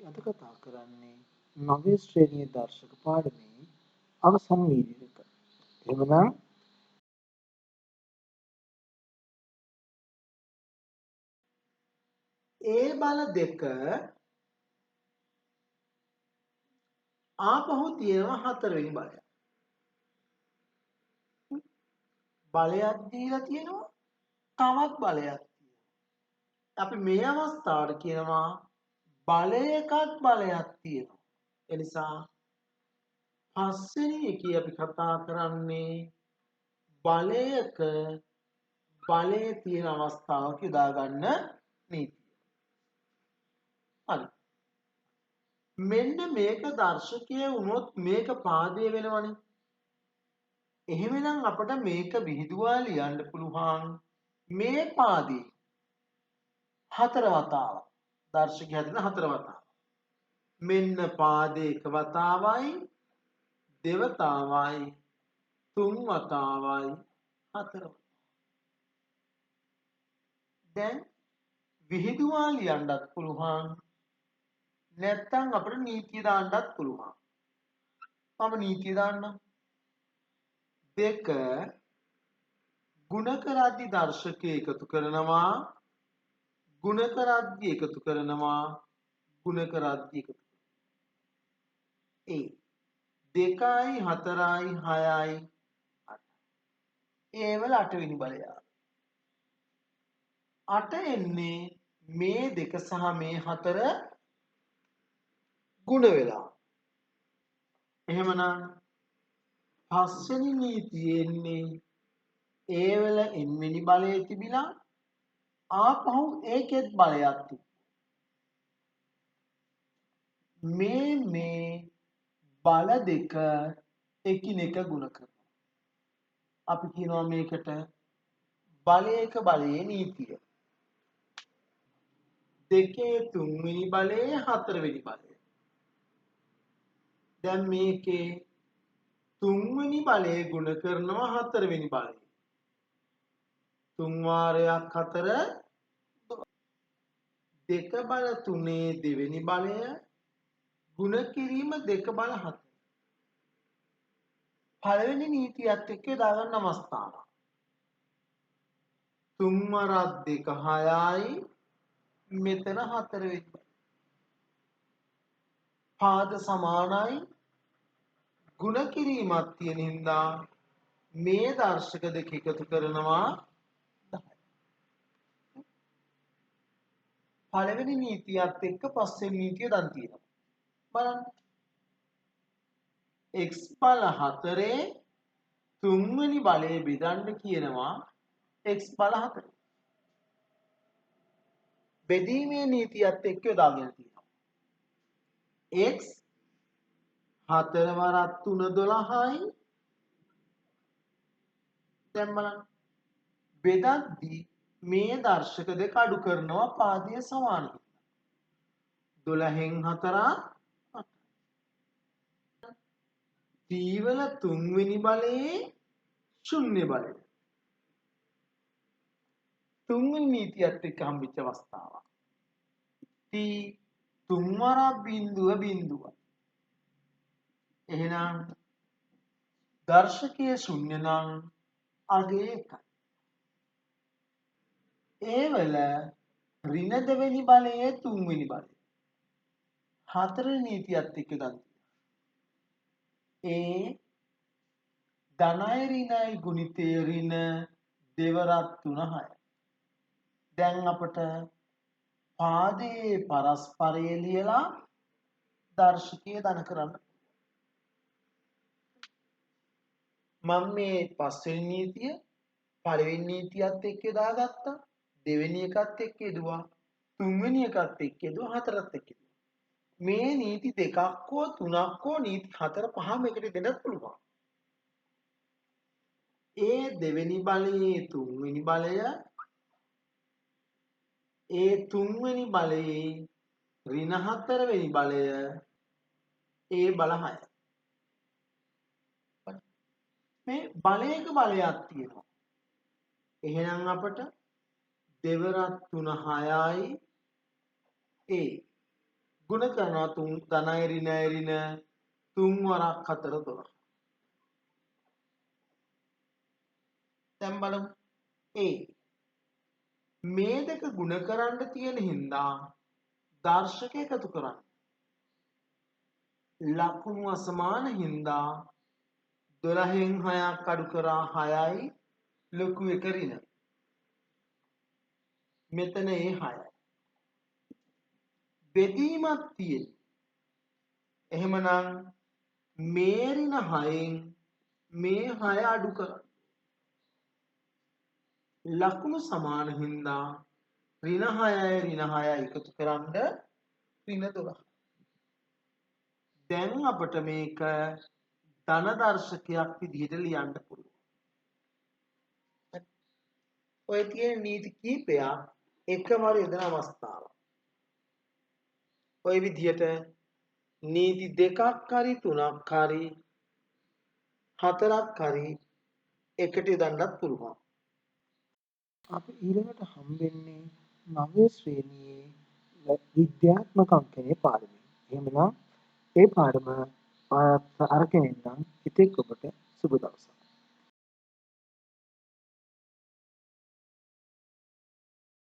අපි අද කතා කරන්නේ 9 ශ්‍රේණියේ දර්ශක පාඩමේ අවසන් වීඩියෝ එක. එහෙමනම් A බල දෙක ආපහු තියෙනවා හතරවෙනි බලය. බලයක් දීලා තියෙනවා තවත් බලයක් තියෙනවා. අපි මේ අවස්ථාවට කියනවා බලයකත් බලයක් තියෙනවා. ඒ නිසා පස්වෙනි එකේ අපි කතා කරන්නේ බලයක බලයේ තියෙන අවස්ථාවක යොදා ගන්න නීතිය. හරි. මෙන්න මේක දර්ශකය වුණොත් මේක පාදය වෙනවනේ. එහෙමනම් අපිට මේක විහිදුවා ලියන්න පුළුවන් මේ පාදේ හතර වතාවක්. දර්ශකය හැදෙන හතර වතාවක්. මෙන්න පාදේ එක වතාවයි දෙවතාවයි තුන් වතාවයි හතර වතාවයි. දැන් විහිදුවා ලියන්නත් පුළුවන් නැත්නම් අපිට නීතිය දාන්නත් පුළුවන්. මම නීතිය දාන්නම්. දෙක ගුණ කරද්දි දර්ශකය එකතු කරනවා ගුණ කරද්දි එකතු කරනවා ගුණ කරද්දි එකතු ඒ 2යි 4යි 6යි 8 ඒ වල 8 වෙනි බලය 8 එන්නේ මේ දෙක සහ මේ 4 ගුණ වෙලා. එහෙමනම් පස්වෙනි නීතියේ එන්නේ ඒ වල n වෙනි බලය තිබිලා ආපහු ඒකෙත් බලයක් තිබ්බා. මේ බල දෙක එකිනෙක ගුණ කරනවා. අපි කියනවා මේකට බලයක බලයේ නීතිය. දෙකේ තුන්වෙනි බලයේ හතරවෙනි බලය. දැන් මේකේ තුන්වෙනි බලය ගුණ කරනවා හතරවෙනි බලය. තුන් වාරයක් 4 දෙක බල තුනේ දෙවෙනි බලය ගුණ කිරීම දෙක බල 4. පළවෙනි නීතියත් එක්ක දාගන්න අවස්ථාවක්. 3 වරක් 2 6යි මෙතන 4 වෙනි. පාද සමානයි ගුණ කිරීමක් තියෙන හින්දා මේ දර්ශක දෙක එකතු කරනවා 10. පළවෙනි නීතියත් එක්ක පස්වෙනි නීතිය දන් තියෙනවා. බලන්න. x බල 4 තුන්වෙනි බලය බෙදන්න කියනවා x බල 4. බෙදීමේ නීතියත් එක්ක යොදාගෙන තියෙනවා. x 4 වරක් 3 12යි. දැන් බලන්න. බෙදද්දී මේ දර්ශක දෙක අඩු කරනවා පාදයේ සමානයි. 12න් 4 t වල තුන්වෙනි බලයේ ශුන්‍ය බලය. තුන්වෙනි නීතියත් එක්ක හම්බෙච්ච අවස්ථාවක්. t තුන් වරක් බිඳුව බිඳුව. එහෙනම් දර්ශකයේ ශුන්‍ය නම් අගය 1යි. ඒ වල ඍණ දෙවෙනි බලයේ තුන්වෙනි බලය. හතරවෙනි නීතියත් එක්ක ගන්න. ඒ ධනයි ඍණයි ගුණිතය ඍණ දෙවරක් 3 6. දැන් අපට පාදයේ පරස්පරය ලියලා දර්ශකය ධන කරන්න. මම මේ පස්වෙනි නීතිය පළවෙනි නීතියත් එක්ක දාගත්තා. දෙවෙනි එකත් එක්ක යදුවා. තුන්වෙනි එකත් එක්ක යදුවා. හතරත් එක්ක යදුවා. මේ නීති දෙකක් හෝ තුනක් හෝ නීති 4 5ම එකට දෙන්නත් පුළුවන්. ඒ දෙවෙනි බලයේ තුන්වෙනි බලය ඒ තුන්වෙනි බලයේ ඍණ 4 වෙනි බලය ඒ බල 6. මේ බලයක බලයක් තියෙනවා. එහෙනම් අපට දෙවරක් 3 6යි ඒ ගුණ කරනවා ධන ඍණ තුන් වරක් 4 12. දැන් බලමු. මේ දෙක ගුණ කරන්න තියෙන හින්දා දර්ශක එකතු කරන්න. ලකුණු අසමාන හින්දා 12න් 6ක් අඩු කරා 6යි ලොකු එක ඍණ. මෙතන ඒ 6යි. බෙදීමක් තියෙන. එහෙමනම් මේ ඍණ 6න් මේ 6 අඩු කරා. ලකුණු සමාන හින්දා ඍණ 6යි එකතු කරන්න ඍණ 12. දැන් අපට මේක ධන දර්ශකයක් විදිහට ලියන්න පුළුවන්. ඔය තියෙන නීති කීපයක් එකවර යොදන අවස්ථාවක්. ඔය විදිහට නීති දෙකක් හරි තුනක් හරි හතරක් හරි එකට යොදන්නත් පුළුවන්. අපි ඊළඟට හම්බෙන්නේ 9 ශ්‍රේණියේ විද්‍යාත්මක අංකනේ පාඩමෙන්. එහෙමනම් ඒ පාඩම අරගෙන ඉඳන් ඉතින් ඔබට සුබ දවසක්.